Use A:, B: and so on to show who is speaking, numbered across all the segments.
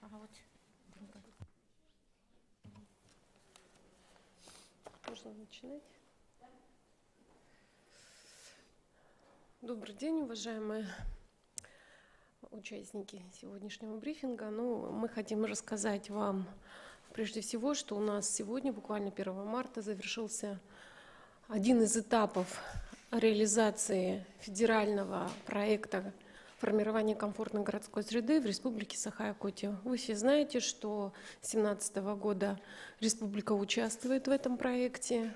A: Ага, вот.
B: Можно начинать. Добрый день, уважаемые участники сегодняшнего брифинга. Мы хотим рассказать вам прежде всего, что у нас сегодня, буквально 1 марта, завершился один из этапов реализации федерального проекта формирования комфортной городской среды в Республике Саха-Якутия. Вы все знаете, что с 2017 года республика участвует в этом проекте.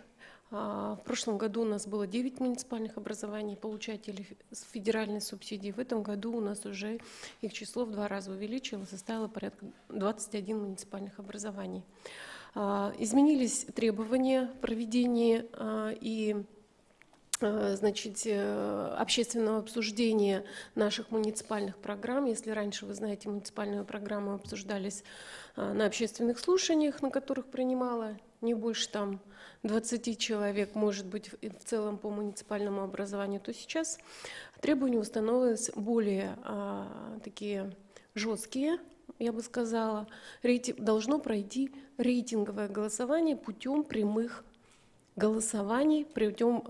B: В прошлом году у нас было 9 муниципальных образований, получателей федеральной субсидии. В этом году у нас уже их число в 2 раза увеличилось, составило порядка 21 муниципальных образований. Изменились требования проведения и общественного обсуждения наших муниципальных программ. Если раньше, вы знаете, муниципальные программы обсуждались на общественных слушаниях, на которых принимало не больше 20 человек, может быть, в целом по муниципальному образованию, то сейчас требования установились более такие жесткие, я бы сказала. Должно пройти рейтинговое голосование путем прямых голосований, путем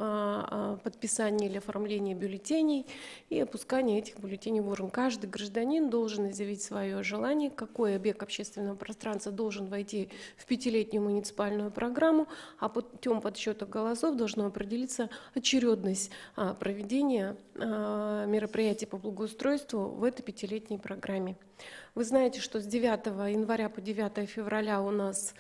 B: подписания или оформления бюллетеней и опускания этих бюллетеней в урну. Каждый гражданин должен изъявить свое желание, какой объект общественного пространства должен войти в 5-летнюю муниципальную программу, а путем подсчета голосов должна определиться очередность проведения мероприятий по благоустройству в этой 5-летней программе. Вы знаете, что с 9 января по 9 февраля у нас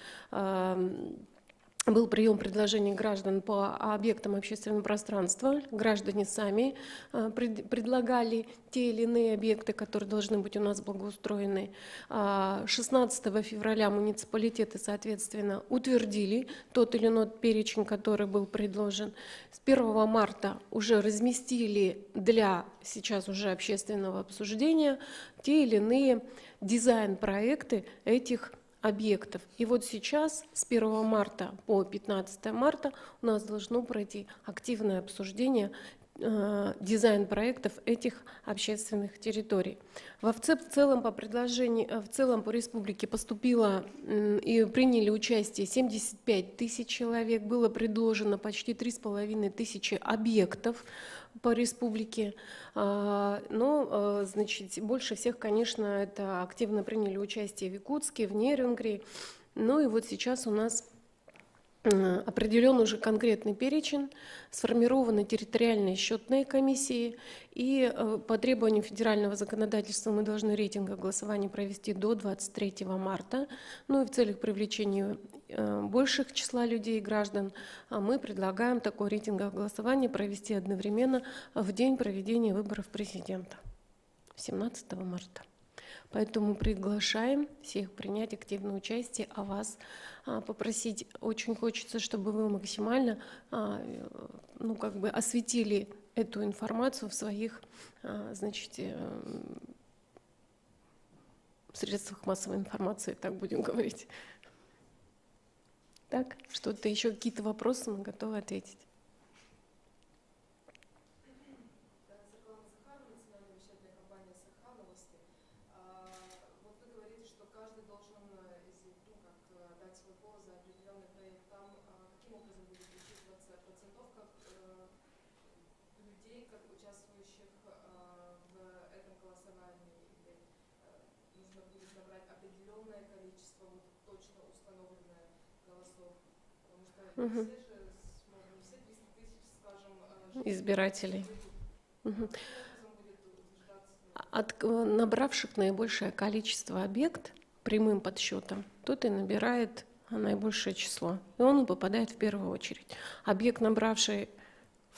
B: был прием предложений граждан по объектам общественного пространства. Граждане сами предлагали те или иные объекты, которые должны быть у нас благоустроены. 16 февраля муниципалитеты, соответственно, утвердили тот или иной перечень, который был предложен. С 1 марта уже разместили для сейчас уже общественного обсуждения те или иные дизайн-проекты этих объектов. И вот сейчас с 1 марта по 15 марта у нас должно пройти активное обсуждение дизайн-проектов этих общественных территорий. В целом по республике поступило и приняли участие 75 тысяч человек, было предложено почти 3500 объектов по республике. Больше всех, конечно, это активно приняли участие в Якутске, в Нерюнгри. И вот сейчас у нас определен уже конкретный перечень, сформированы территориальные счетные комиссии, и по требованию федерального законодательства мы должны рейтинг голосования провести до 23 марта. И в целях привлечения больших числа людей, граждан, мы предлагаем такой рейтинг голосования провести одновременно в день проведения выборов президента, 17 марта. Поэтому приглашаем всех принять активное участие, а вас попросить, очень хочется, чтобы вы максимально осветили эту информацию в своих средствах массовой информации, так будем говорить. Так, что-то еще, какие-то вопросы, мы готовы ответить. Избирателей. От набравших наибольшее количество объект прямым подсчетом, тот и набирает наибольшее число, и он попадает в первую очередь. Объект, набравший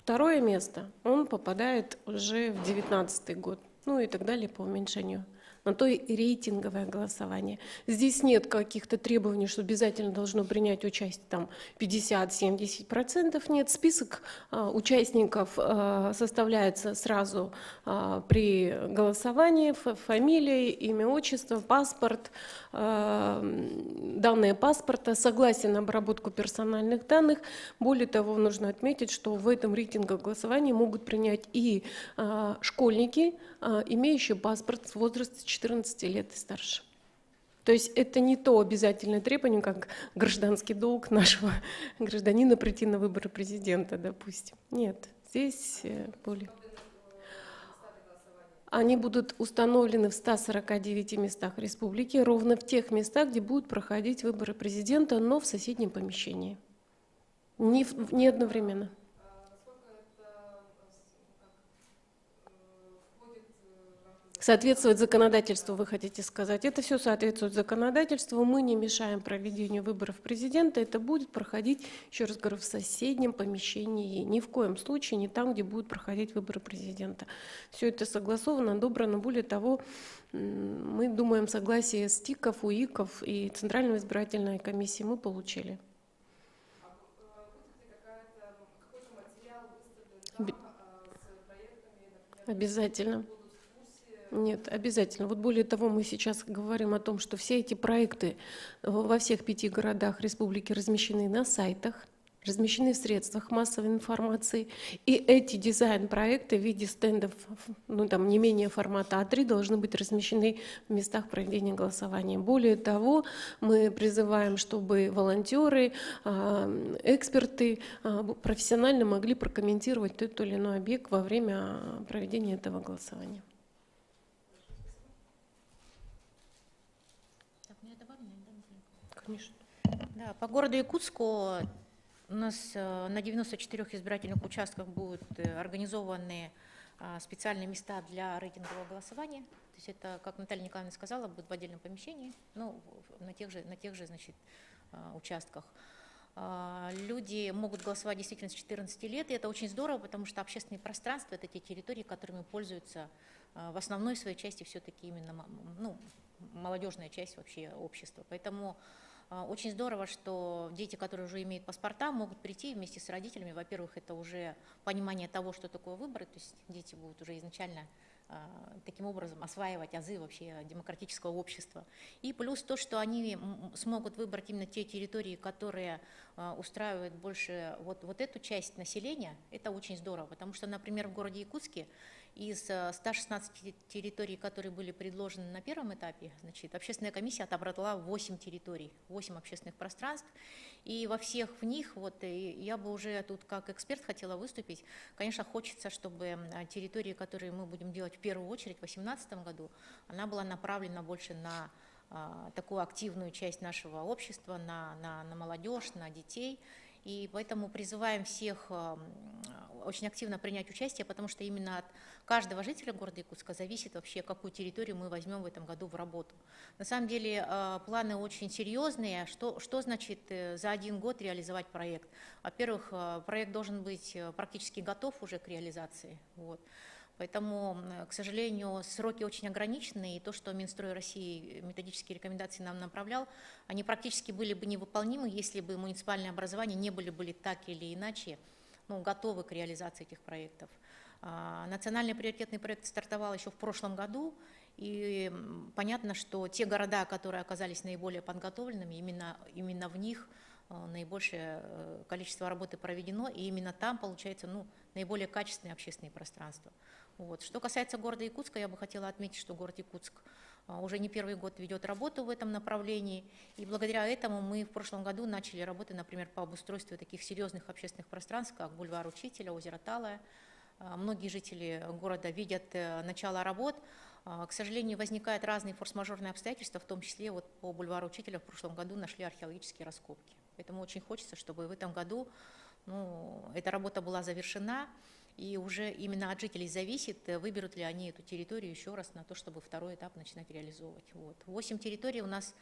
B: 2 место, он попадает уже в 2019 год, и так далее по уменьшению. На то и рейтинговое голосование. Здесь нет каких-то требований, что обязательно должно принять участие 50-70%. Нет, список участников составляется сразу при голосовании: фамилия, имя, отчество, паспорт, данные паспорта, согласие на обработку персональных данных. Более того, нужно отметить, что в этом рейтинговом голосовании могут принять и школьники, имеющие паспорт с возраста 14 лет и старше. То есть это не то обязательное требование, как гражданский долг нашего гражданина прийти на выборы президента, допустим. Нет, здесь более... Они будут установлены в 149 местах республики, ровно в тех местах, где будут проходить выборы президента, но в соседнем помещении. Не одновременно. Соответствовать законодательству, вы хотите сказать. Это все соответствует законодательству. Мы не мешаем проведению выборов президента. Это будет проходить, еще раз говорю, в соседнем помещении. Ни в коем случае не там, где будут проходить выборы президента. Все это согласовано, одобрено. Более того, мы думаем, согласие СТИКов, УИКов и Центральной избирательной комиссии мы получили. Обязательно. Нет, обязательно. Вот более того, мы сейчас говорим о том, что все эти проекты во всех 5 городах республики размещены на сайтах, размещены в средствах массовой информации. И эти дизайн-проекты в виде стендов, ну там не менее формата А3, должны быть размещены в местах проведения голосования. Более того, мы призываем, чтобы волонтеры, эксперты профессионально могли прокомментировать тот или иной объект во время проведения этого голосования. Конечно.
A: Да, по городу Якутску у нас на 94 избирательных участках будут организованы специальные места для рейтингового голосования. То есть это, как Наталья Николаевна сказала, будет в отдельном помещении, ну, на тех же значит, участках. Люди могут голосовать действительно с 14 лет, и это очень здорово, потому что общественные пространства – это те территории, которыми пользуются в основной своей части все-таки именно молодежная часть вообще общества. Поэтому очень здорово, что дети, которые уже имеют паспорта, могут прийти вместе с родителями. Во-первых, это уже понимание того, что такое выборы, то есть дети будут уже изначально таким образом осваивать азы вообще демократического общества. И плюс то, что они смогут выбрать именно те территории, которые устраивают больше вот эту часть населения, это очень здорово. Потому что, например, в городе Якутске из 116 территорий, которые были предложены на первом этапе, значит, общественная комиссия отобрала 8 территорий, 8 общественных пространств. И во всех в них, вот, я бы уже тут как эксперт хотела выступить, конечно, хочется, чтобы территории, которые мы будем делать в первую очередь в 2018 году, она была направлена больше на такую активную часть нашего общества, на молодежь, на детей. И поэтому призываем всех очень активно принять участие, потому что именно от каждого жителя города Якутска зависит вообще, какую территорию мы возьмем в этом году в работу. На самом деле планы очень серьезные. Что значит за 1 год реализовать проект? Во-первых, проект должен быть практически готов уже к реализации. Вот. Поэтому, к сожалению, сроки очень ограничены, и то, что Минстрой России методические рекомендации нам направлял, они практически были бы невыполнимы, если бы муниципальные образования не были так или иначе готовы к реализации этих проектов. Национальный приоритетный проект стартовал еще в прошлом году, и понятно, что те города, которые оказались наиболее подготовленными, именно в них наибольшее количество работы проведено, и именно там, получается, наиболее качественные общественные пространства. Вот. Что касается города Якутска, я бы хотела отметить, что город Якутск уже не первый год ведет работу в этом направлении, и благодаря этому мы в прошлом году начали работы, например, по обустройству таких серьезных общественных пространств, как бульвар Учителя, озеро Талое. Многие жители города видят начало работ. К сожалению, возникают разные форс-мажорные обстоятельства, в том числе вот по бульвару Учителя в прошлом году нашли археологические раскопки. Поэтому очень хочется, чтобы в этом году эта работа была завершена, и уже именно от жителей зависит, выберут ли они эту территорию еще раз на то, чтобы второй этап начинать реализовывать. Вот. 8 территорий у нас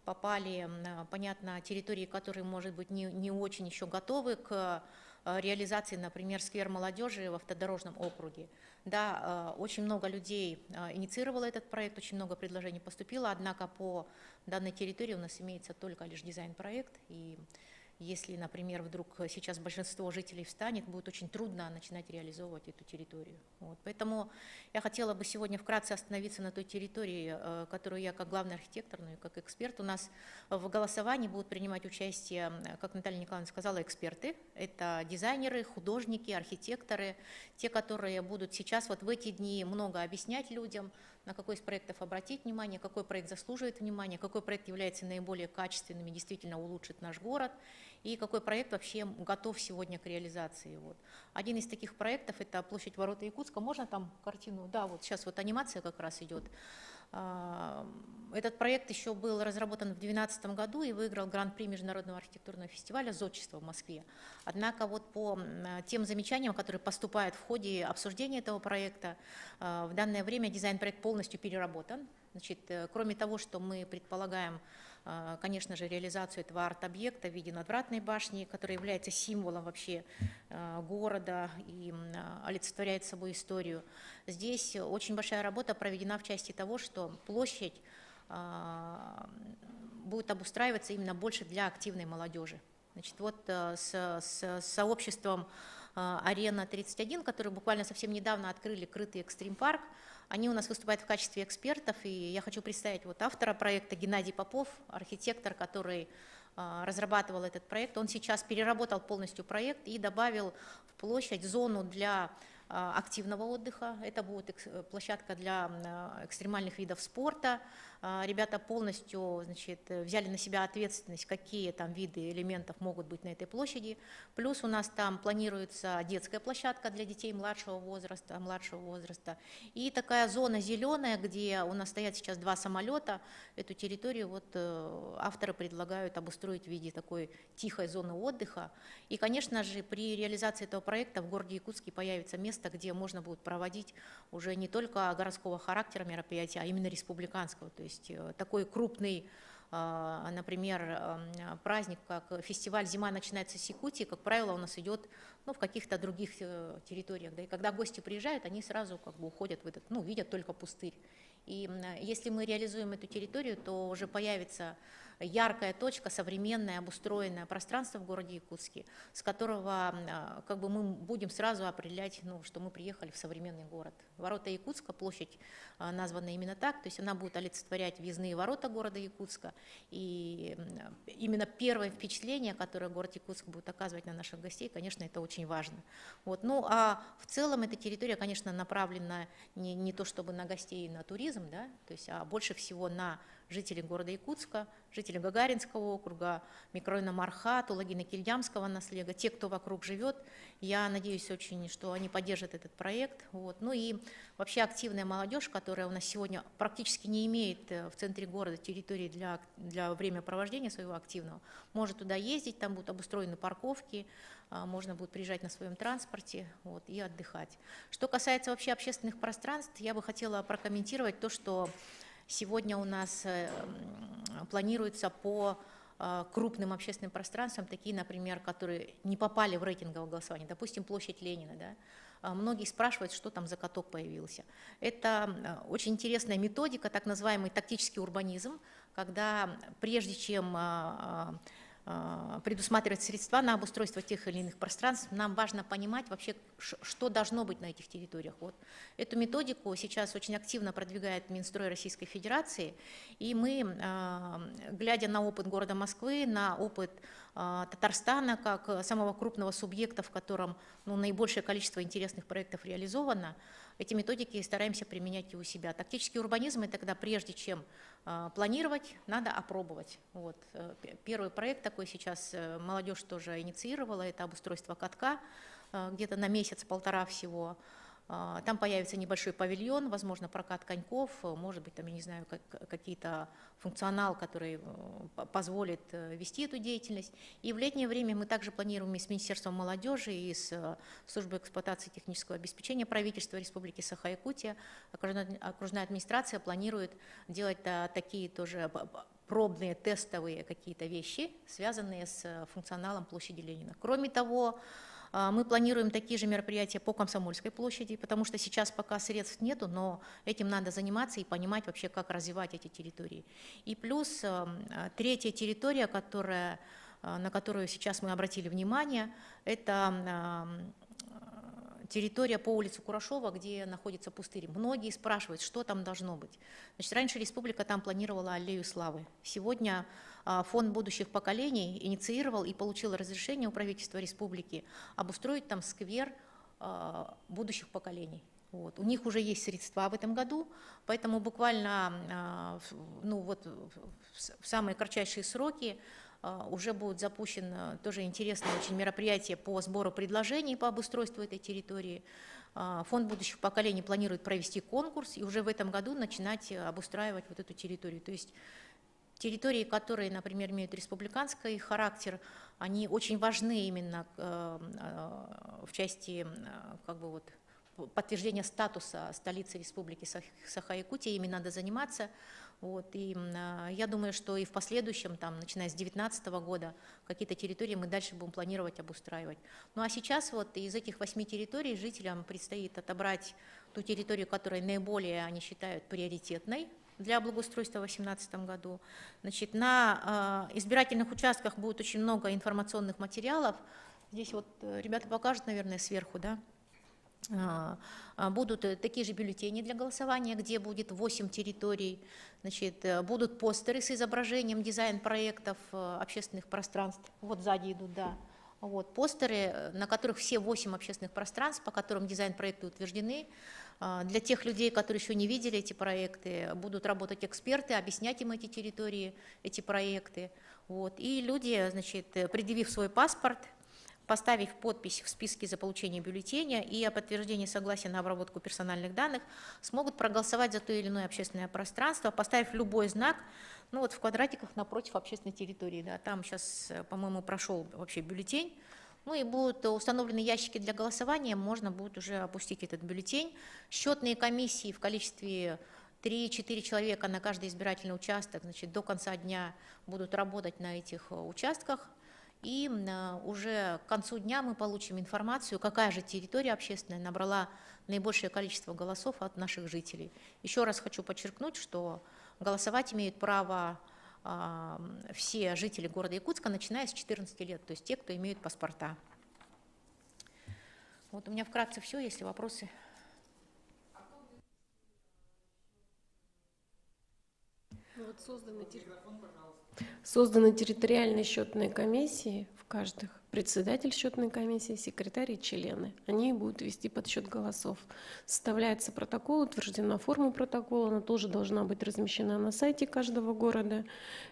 A: попали, понятно, территории, которые, может быть, не очень еще готовы к реализации, например, сквер молодежи в автодорожном округе. Да, очень много людей инициировало этот проект, очень много предложений поступило, однако по данной территории у нас имеется только лишь дизайн-проект, и если, например, вдруг сейчас большинство жителей встанет, будет очень трудно начинать реализовывать эту территорию. Вот. Поэтому я хотела бы сегодня вкратце остановиться на той территории, которую я как главный архитектор, и как эксперт. У нас в голосовании будут принимать участие, как Наталья Николаевна сказала, эксперты. Это дизайнеры, художники, архитекторы, те, которые будут сейчас вот в эти дни много объяснять людям, на какой из проектов обратить внимание, какой проект заслуживает внимания, какой проект является наиболее качественным и действительно улучшит наш город, и какой проект вообще готов сегодня к реализации. Вот. Один из таких проектов – это площадь Ворота Якутска. Можно там картину? Да, вот сейчас вот анимация как раз идет. Этот проект еще был разработан в 2012 году и выиграл гран-при Международного архитектурного фестиваля «Зодчество» в Москве. Однако вот по тем замечаниям, которые поступают в ходе обсуждения этого проекта, в данное время дизайн-проект полностью переработан. Значит, кроме того, что мы предполагаем, конечно же, реализацию этого арт-объекта в виде надвратной башни, которая является символом вообще города и олицетворяет собой историю. Здесь очень большая работа проведена в части того, что площадь будет обустраиваться именно больше для активной молодежи. Значит, вот с сообществом «Арена 31», который буквально совсем недавно открыли крытый экстрим-парк, они у нас выступают в качестве экспертов, и я хочу представить вот автора проекта Геннадий Попов, архитектор, который разрабатывал этот проект. Он сейчас переработал полностью проект и добавил в площадь зону для активного отдыха. Это будет площадка для экстремальных видов спорта. Ребята полностью, значит, взяли на себя ответственность, какие там виды элементов могут быть на этой площади. Плюс у нас там планируется детская площадка для детей младшего возраста. И такая зона зеленая, где у нас стоят сейчас 2 самолета. Эту территорию вот авторы предлагают обустроить в виде такой тихой зоны отдыха. И, конечно же, при реализации этого проекта в городе Якутске появится место, где можно будет проводить уже не только городского характера мероприятия, а именно республиканского. То есть такой крупный, например, праздник, как фестиваль «Зима начинается с Якутии», как правило, у нас идет в каких-то других территориях. Да, и когда гости приезжают, они сразу как бы уходят в этот, видят только пустырь. И если мы реализуем эту территорию, то уже появится яркая точка, современное обустроенное пространство в городе Якутске, с которого как бы мы будем сразу определять, что мы приехали в современный город. Ворота Якутска, площадь названа именно так, то есть она будет олицетворять въездные ворота города Якутска, и именно первое впечатление, которое город Якутск будет оказывать на наших гостей, конечно, это очень важно. Вот. Ну а в целом эта территория, конечно, направлена не то чтобы на гостей и на туризм, да, то есть, а больше всего на жителей города Якутска, жителей Гагаринского округа, микрорайона Мархат, Улагина-Кильдямского наслега, те, кто вокруг живет. Я надеюсь очень, что они поддержат этот проект. Вот. Ну и вообще активная молодежь, которая у нас сегодня практически не имеет в центре города территории для времяпровождения своего активного, может туда ездить, там будут обустроены парковки, можно будет приезжать на своем транспорте и отдыхать. Что касается вообще общественных пространств, я бы хотела прокомментировать то, что сегодня у нас планируется по крупным общественным пространствам, такие, например, которые не попали в рейтинговое голосование, допустим, площадь Ленина. Да? Многие спрашивают, что там за каток появился. Это очень интересная методика, так называемый тактический урбанизм, когда прежде чем предусматривать средства на обустройство тех или иных пространств, нам важно понимать вообще, что должно быть на этих территориях. Вот. Эту методику сейчас очень активно продвигает Минстрой Российской Федерации, и мы, глядя на опыт города Москвы, на опыт Татарстана как самого крупного субъекта, в котором наибольшее количество интересных проектов реализовано, эти методики стараемся применять и у себя. Тактический урбанизм – это когда прежде чем планировать, надо опробовать. Вот. Первый проект такой сейчас молодежь тоже инициировала, это обустройство катка, где-то на месяц-полтора всего. Там появится небольшой павильон, возможно, прокат коньков, может быть, там, я не знаю, какие-то функционал, который позволит вести эту деятельность. И в летнее время мы также планируем и с Министерством молодежи, и с Службой эксплуатации и технического обеспечения правительства Республики Саха-Якутия, окружная администрация планирует делать такие тоже пробные, тестовые какие-то вещи, связанные с функционалом площади Ленина. Кроме того, мы планируем такие же мероприятия по Комсомольской площади, потому что сейчас пока средств нету, но этим надо заниматься и понимать вообще, как развивать эти территории. И плюс третья территория, на которую сейчас мы обратили внимание, это территория по улице Курашова, где находится пустырь. Многие спрашивают, что там должно быть. Значит, раньше республика там планировала аллею славы. Сегодня Фонд будущих поколений инициировал и получил разрешение у правительства республики обустроить там сквер будущих поколений. Вот. У них уже есть средства в этом году, поэтому буквально в самые кратчайшие сроки уже будет запущено тоже интересное очень мероприятие по сбору предложений по обустройству этой территории. Фонд будущих поколений планирует провести конкурс и уже в этом году начинать обустраивать вот эту территорию. То есть территории, которые, например, имеют республиканский характер, они очень важны именно в части подтверждения статуса столицы Республики Саха-Якутия, ими надо заниматься. Вот, и я думаю, что и в последующем, начиная с 2019 года, какие-то территории мы дальше будем планировать обустраивать. Ну а сейчас вот из этих 8 территорий жителям предстоит отобрать ту территорию, которая наиболее, они считают, приоритетной для благоустройства в 2018 году. Значит, на избирательных участках будет очень много информационных материалов. Здесь вот ребята покажут, наверное, сверху, да? Будут такие же бюллетени для голосования, где будет 8 территорий. Значит, будут постеры с изображением дизайн-проектов общественных пространств. Вот сзади идут, да. Вот, постеры, на которых все 8 общественных пространств, по которым дизайн-проекты утверждены. Для тех людей, которые еще не видели эти проекты, будут работать эксперты, объяснять им эти территории, эти проекты. Вот. И люди, значит, предъявив свой паспорт, поставив подпись в списке за получение бюллетеня и о подтверждении согласия на обработку персональных данных, смогут проголосовать за то или иное общественное пространство, поставив любой знак, ну вот в квадратиках напротив общественной территории. Да, там сейчас, по-моему, прошел вообще бюллетень. Ну и будут установлены ящики для голосования, можно будет уже опустить этот бюллетень. Счетные комиссии в количестве 3-4 человека на каждый избирательный участок, значит, до конца дня будут работать на этих участках. И уже к концу дня мы получим информацию, какая же территория общественная набрала наибольшее количество голосов от наших жителей. Еще раз хочу подчеркнуть, что голосовать имеют право все жители города Якутска, начиная с 14 лет, то есть те, кто имеют паспорта. Вот у меня вкратце все, если вопросы.
B: Вот созданы территориальные счетные комиссии в каждых. Председатель счетной комиссии, секретарь и члены. Они будут вести подсчет голосов. Составляется протокол, утверждена форма протокола, она тоже должна быть размещена на сайте каждого города.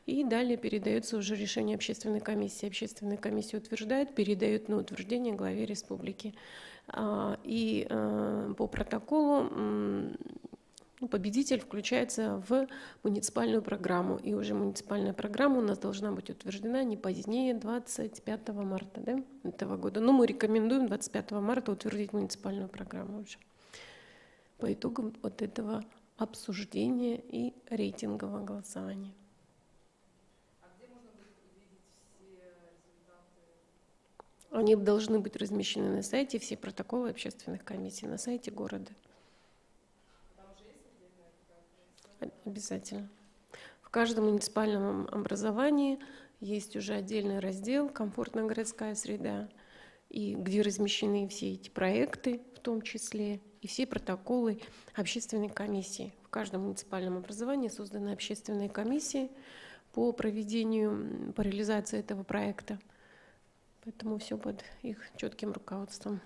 B: И далее передается уже решение общественной комиссии. Общественная комиссия утверждает, передает на утверждение главе республики. И по протоколу победитель включается в муниципальную программу. И уже муниципальная программа у нас должна быть утверждена не позднее 25 марта, да, этого года. Но мы рекомендуем 25 марта утвердить муниципальную программу уже. По итогам вот этого обсуждения и рейтингового голосования.
C: А где можно будет увидеть все результаты?
B: Они должны быть размещены на сайте, все протоколы общественных комиссий на сайте города. Обязательно. В каждом муниципальном образовании есть уже отдельный раздел «Комфортная городская среда», и где размещены все эти проекты, в том числе, и все протоколы общественной комиссии. В каждом муниципальном образовании созданы общественные комиссии по проведению, по реализации этого проекта. Поэтому все под их четким руководством.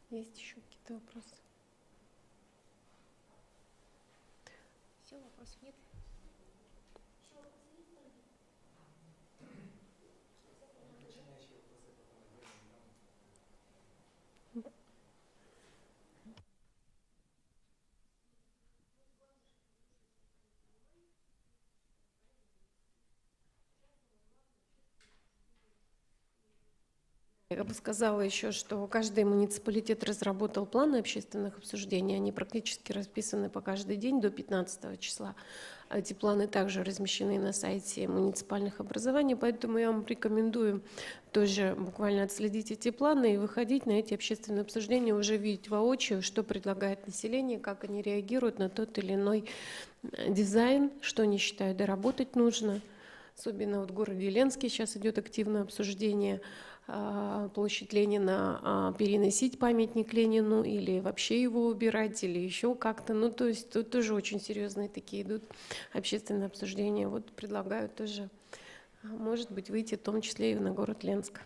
B: Есть еще какие-то вопросы?
A: Все, вопросов нет?
B: Я бы сказала еще, что каждый муниципалитет разработал планы общественных обсуждений. Они практически расписаны по каждый день до 15 числа. Эти планы также размещены на сайте муниципальных образований, поэтому я вам рекомендую тоже буквально отследить эти планы и выходить на эти общественные обсуждения, уже видеть воочию, что предлагает население, как они реагируют на тот или иной дизайн, что они считают доработать нужно. Особенно вот в городе Ленске сейчас идет активное обсуждение. Площадь Ленина переносить памятник Ленину или вообще его убирать, или еще как-то. Ну, то есть тут тоже очень серьезные такие идут общественные обсуждения. Вот предлагаю тоже, может быть, выйти в том числе и на город Ленск.